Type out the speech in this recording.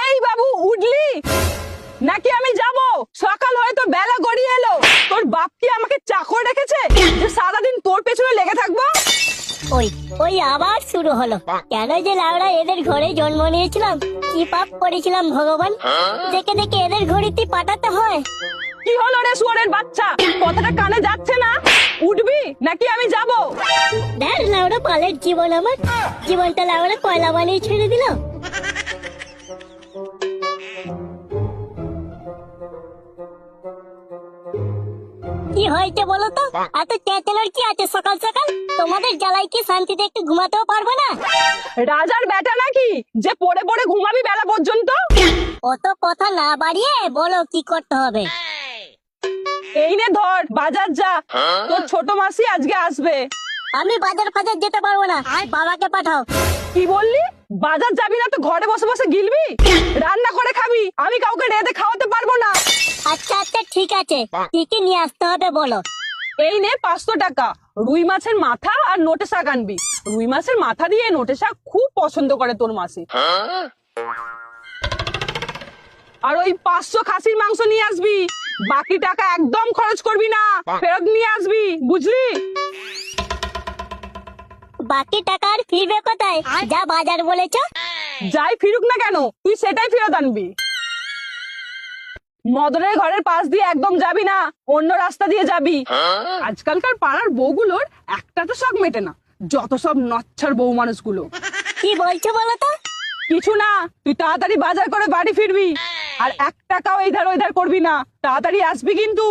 এই বাবু উঠলি নাকি আমি যাব? সকাল হয়তো বেলা গড়িয়ে এলো, তোর বাপ কি আমাকে চাকর রেখেছে যে সারাদিন তোর পেছনে লেগে থাকবো? ওই ওই আবার শুরু হলো। কেন যে লাউড়া এদের ঘরে জন্ম নিয়েছিলাম, কি পাপ করেছিলাম ভগবান, দেখে দেখে এদের ঘড়িতে পাঠাতে হয়। কি হলো রে শুয়োরের বাচ্চা, কথাটা কানে যাচ্ছে না? উঠবি নাকি আমি যাব? দেখ লাউড়া পালের জীবন, আমার জীবনটা লাউড়া কয়লা বানিয়ে ছেড়ে দিল। কি হয়েছে বলো তো? এত চেঁচানোর কি আছে সকাল সকাল? তোমাদের জ্বালায় কি শান্তিতে একটু ঘুমাতেও পারবো না? রাজার বেটা নাকি যে পড়ে পড়ে ঘুমাবি বেলা পর্যন্ত? অত কথা না বাড়িয়ে বলো কি করতে হবে। এই নে ধর, বাজার যা, তোর ছোট মাসি আজকে আসবে। আমি বাজার ফাজার যেতে পারবো না, বাবাকে পাঠাও। কি বললি? বাজার যাবি না তো ঘরে বসে বসে গিলবি? রান্না করে খাবি, আমি কাউকে রেঁধে খাওয়াতে পারবো না। আচ্ছা আচ্ছা ঠিক আছে, কি কি নিয়ে আসতে হবে বলো। এই নে 500 টাকা, রুই মাছের মাথা আর নোটে শাক আনবি। রুই মাছের মাথা দিয়ে নোটে শাক খুব পছন্দ করে তোর মাসি। আর ওই 500 খাসির মাংস নিয়ে আসবি। বাকি টাকা একদম খরচ করবি না, ফেরত নিয়ে আসবি, বুঝলি? বাকি টাকা আর ফিরবে কোথায়? যা বাজার বলেছো। যাই ফিরুক না কেন, তুই সেটাই ফেরত আনবি। মদনের ঘরের পাশ দিয়ে একদম যাবি না, অন্য রাস্তা দিয়ে যাবি। আজকালকার পাড়ার বউগুলোর একটা তো শখ মেটে না, যত সব নচ্ছার বউ মানুষগুলো। কি বলছো বলো তো? কিছু না, তুই তাড়াতাড়ি বাজার করে বাড়ি ফিরবি। আর 1 টাকাও এইধার ওইধার করবি না, তাড়াতাড়ি আসবি কিন্তু।